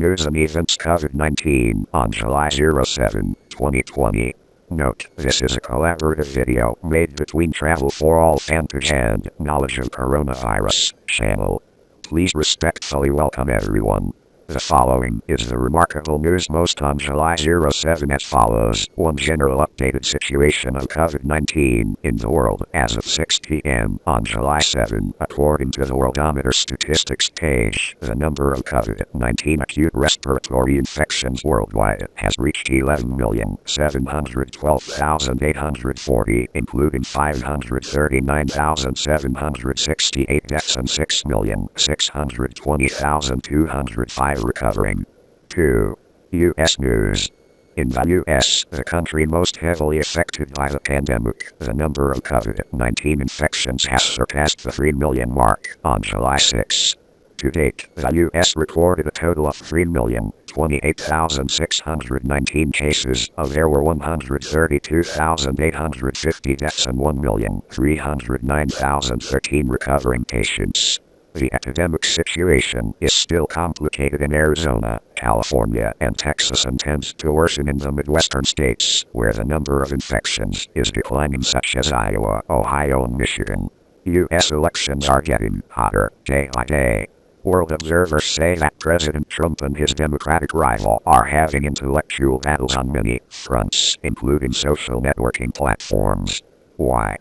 News and Events COVID-19 on July 07, 2020. Note, this is a collaborative video made between Travel for All Fanpage and Knowledge of Coronavirus channel. Please respectfully welcome everyone. The following is the remarkable news most on July 07 as follows. One general updated situation of COVID-19 in the world as of 6 p.m. on July 7. According to the Worldometers statistics page, the number of COVID-19 acute respiratory infections worldwide has reached 11,712,840, including 539,768 deaths and 6,620,205 recovering. 2. U.S. News. In the U.S., the country most heavily affected by the pandemic, the number of COVID-19 infections has surpassed the 3 million mark on July 6. To date, the U.S. recorded a total of 3,028,619 cases. There were 132,850 deaths and 1,309,013 recovering patients. The epidemic situation is still complicated in Arizona, California, and Texas and tends to worsen in the Midwestern states, where the number of infections is declining, such as Iowa, Ohio, and Michigan. U.S. elections are getting hotter day by day. World observers say that President Trump and his Democratic rival are having intellectual battles on many fronts, including social networking platforms. Why?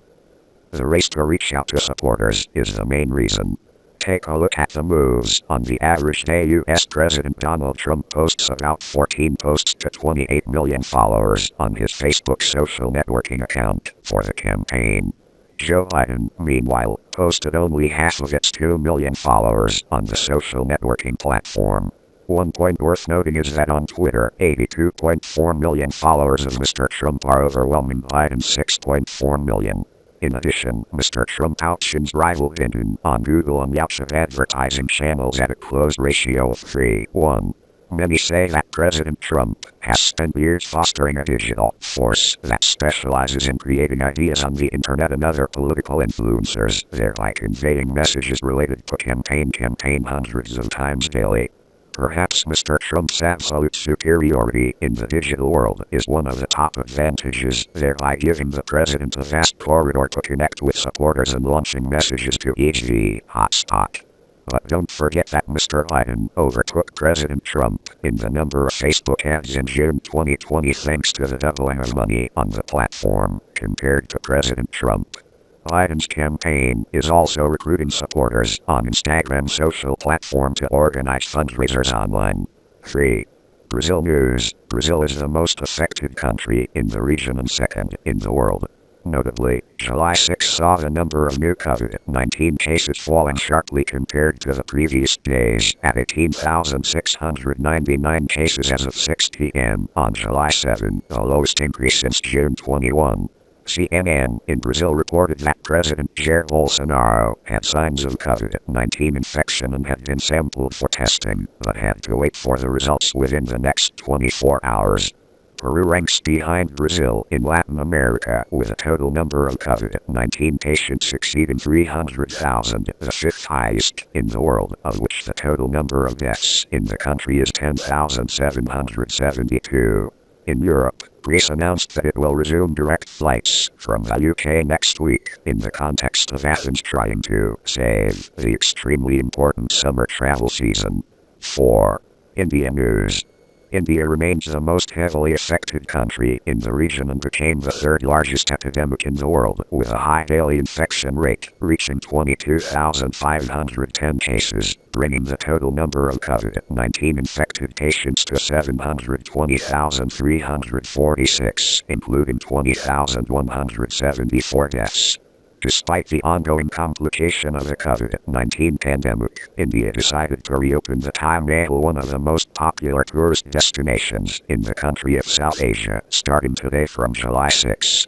The race to reach out to supporters is the main reason. Take a look at the moves. On the average day, U.S. President Donald Trump posts about 14 posts to 28 million followers on his Facebook social networking account for the campaign. Joe Biden, meanwhile, posted only half of its 2 million followers on the social networking platform. One point worth noting is that on Twitter, 82.4 million followers of Mr. Trump are overwhelming Biden's 6.4 million. In addition, Mr. Trump outshines rival Vindon on Google and Yelp's advertising channels at a close ratio of 3:1. Many say that President Trump has spent years fostering a digital force that specializes in creating ideas on the internet and other political influencers, thereby conveying messages related to campaign hundreds of times daily. Perhaps Mr. Trump's absolute superiority in the digital world is one of the top advantages, thereby giving the president a vast corridor to connect with supporters and launching messages to each hotspot. But don't forget that Mr. Biden overtook President Trump in the number of Facebook ads in June 2020 thanks to the doubling of money on the platform compared to President Trump. Biden's campaign is also recruiting supporters on Instagram's social platform to organize fundraisers online. 3. Brazil News. Brazil is the most affected country in the region and second in the world. Notably, July 6 saw the number of new COVID-19 cases falling sharply compared to the previous days at 18,699 cases as of 6 p.m. on July 7, the lowest increase since June 21. CNN in Brazil reported that President Jair Bolsonaro had signs of COVID-19 infection and had been sampled for testing, but had to wait for the results within the next 24 hours. Peru ranks behind Brazil in Latin America with a total number of COVID-19 patients exceeding 300,000, the fifth highest in the world, of which the total number of deaths in the country is 10,772. In Europe, Greece announced that it will resume direct flights from the UK next week in the context of Athens trying to save the extremely important summer travel season. 4. India News. India remains the most heavily affected country in the region and became the third largest epidemic in the world, with a high daily infection rate reaching 22,510 cases, bringing the total number of COVID-19 infected patients to 720,346, including 20,174 deaths. Despite the ongoing complication of the COVID-19 pandemic, India decided to reopen the Taj Mahal, one of the most popular tourist destinations in the country of South Asia, starting today from July 6.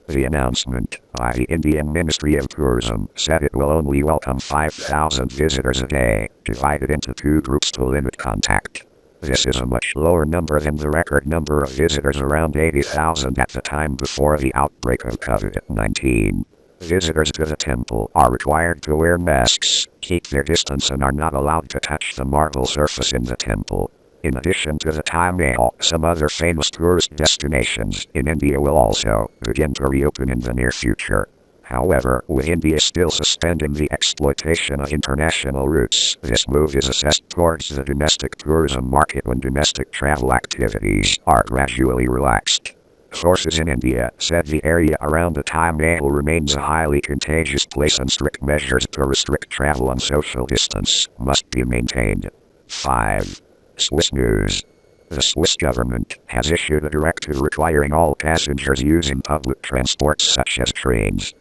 The announcement by the Indian Ministry of Tourism said it will only welcome 5,000 visitors a day, divided into two groups to limit contact. This is a much lower number than the record number of visitors, around 80,000 at the time before the outbreak of COVID-19. Visitors to the temple are required to wear masks, keep their distance, and are not allowed to touch the marble surface in the temple. In addition to the Taj Mahal, some other famous tourist destinations in India will also begin to reopen in the near future. However, with India still suspending the exploitation of international routes, this move is assessed towards the domestic tourism market when domestic travel activities are gradually relaxed. Sources in India said the area around the Taj Mahal remains a highly contagious place and strict measures to restrict travel and social distance must be maintained. 5. Swiss news. The Swiss government has issued a directive requiring all passengers using public transport such as trains,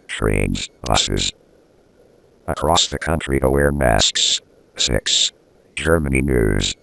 buses, across the country to wear masks. 6. Germany news.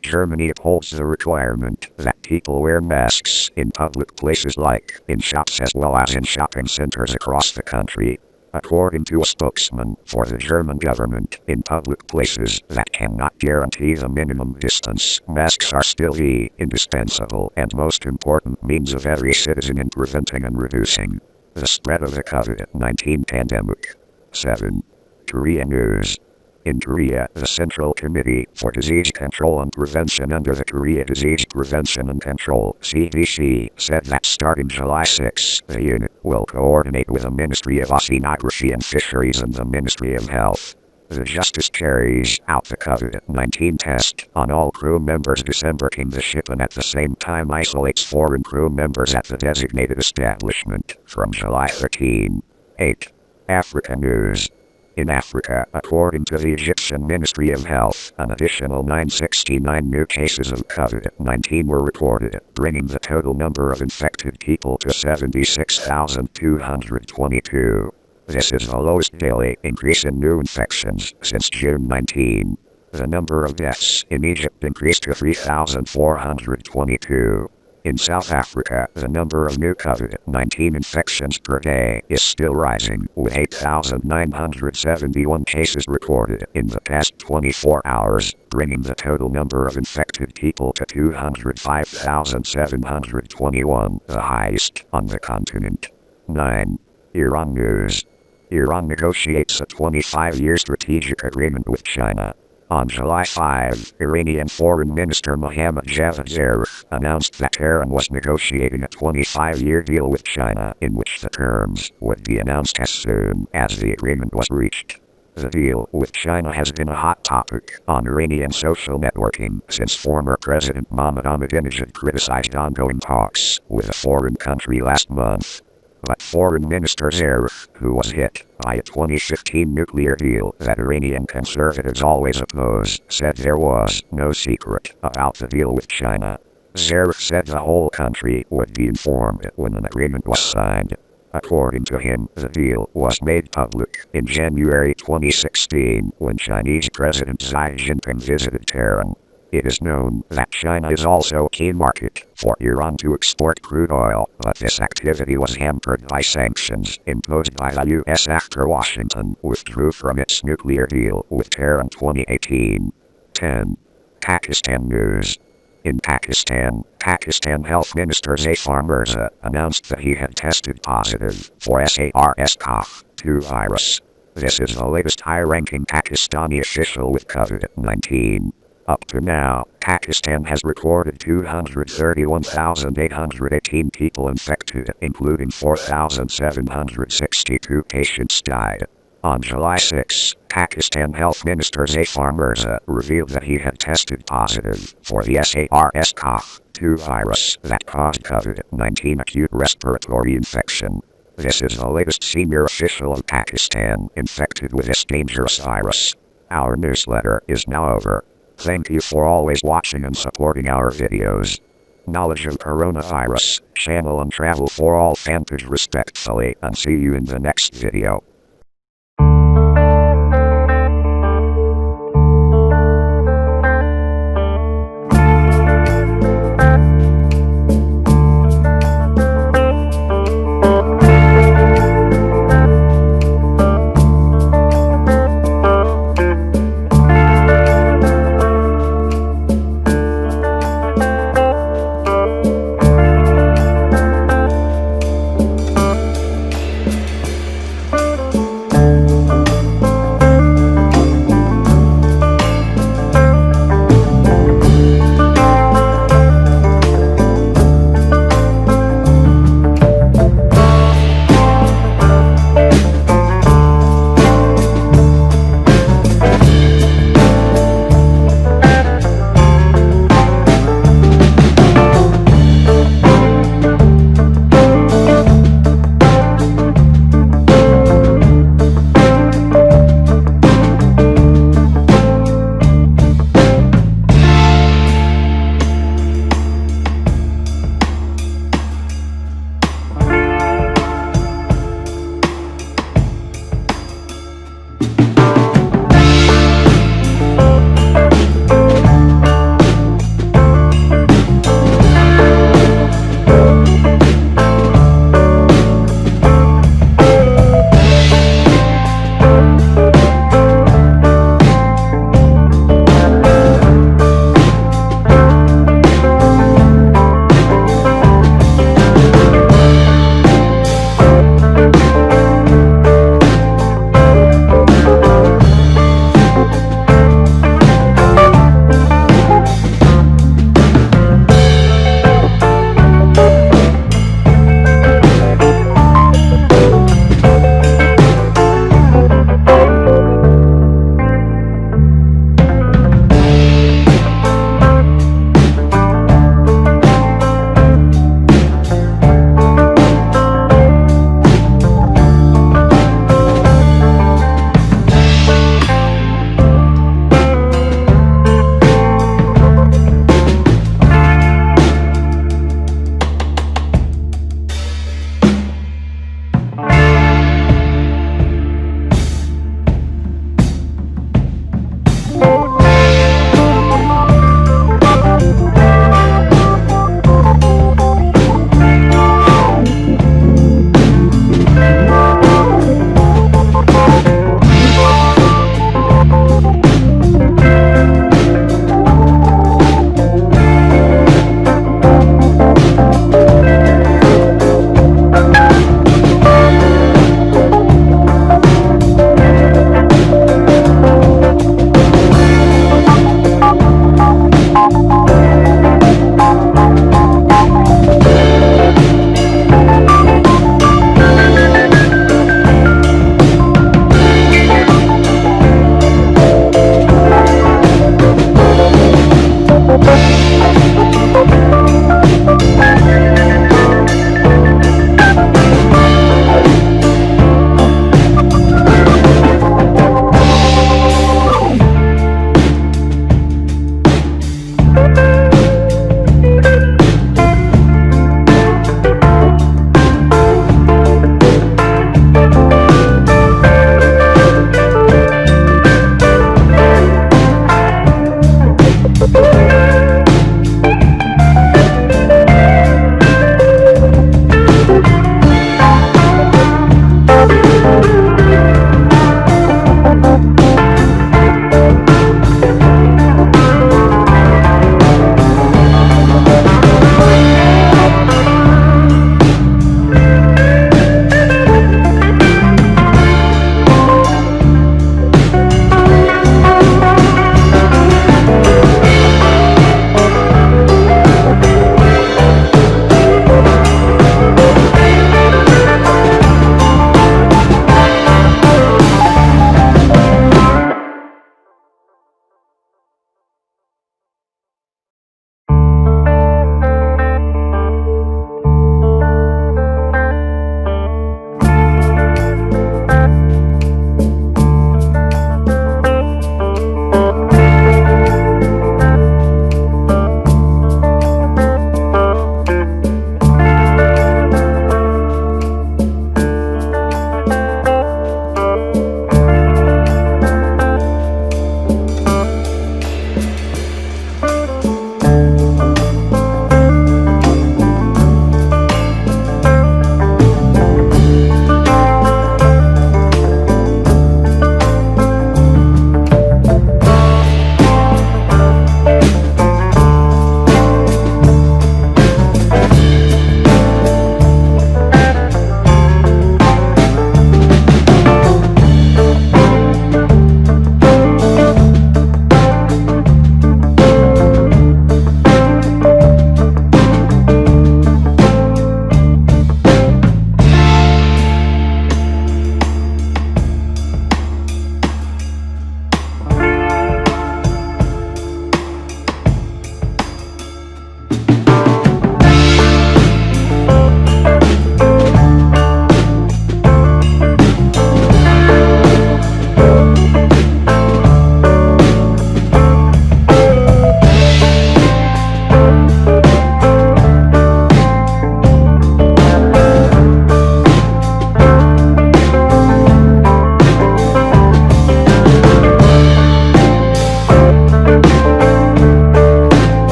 Germany upholds the requirement that people wear masks in public places like in shops as well as in shopping centers across the country. According to a spokesman for the German government, in public places that cannot guarantee the minimum distance, masks are still the indispensable and most important means of every citizen in preventing and reducing the spread of the COVID-19 pandemic. 7. Korea news. In Korea, the Central Committee for Disease Control and Prevention under the Korea Disease Prevention and Control (KCVC) said that starting July 6, the unit will coordinate with the Ministry of Oceanography and Fisheries and the Ministry of Health. The Justice carries out the COVID-19 test on all crew members disembarking the ship and at the same time isolates foreign crew members at the designated establishment from July 13. 8. Africa news. In Africa, according to the Egyptian Ministry of Health, an additional 969 new cases of COVID-19 were reported, bringing the total number of infected people to 76,222. This is the lowest daily increase in new infections since June 19. The number of deaths in Egypt increased to 3,422. In South Africa, the number of new COVID-19 infections per day is still rising, with 8,971 cases recorded in the past 24 hours, bringing the total number of infected people to 205,721, the highest on the continent. 9. Iran news. Iran negotiates a 25-year strategic agreement with China. On July 5, Iranian Foreign Minister Mohammad Javad Zarif announced that Tehran was negotiating a 25-year deal with China in which the terms would be announced as soon as the agreement was reached. The deal with China has been a hot topic on Iranian social networking since former President Mohammad Ahmadinejad criticized ongoing talks with a foreign country last month. But Foreign Minister Zarif, who was hit by a 2015 nuclear deal that Iranian conservatives always oppose, said there was no secret about the deal with China. Zarif said the whole country would be informed when an agreement was signed. According to him, the deal was made public in January 2016 when Chinese President Xi Jinping visited Tehran. It is known that China is also a key market for Iran to export crude oil, but this activity was hampered by sanctions imposed by the U.S. after Washington withdrew from its nuclear deal with Tehran in 2018. 10. Pakistan news. In Pakistan, Pakistan Health Minister Zafar Mirza announced that he had tested positive for SARS-CoV-2 virus. This is the latest high-ranking Pakistani official with COVID-19. Up to now, Pakistan has recorded 231,818 people infected, including 4,762 patients died. On July 6, Pakistan Health Minister Zafar Mirza revealed that he had tested positive for the SARS-CoV-2 virus that caused COVID-19 acute respiratory infection. This is the latest senior official of Pakistan infected with this dangerous virus. Our newsletter is now over. Thank you for always watching and supporting our videos. Knowledge of Coronavirus, channel and travel for all fan page respectfully, and see you in the next video.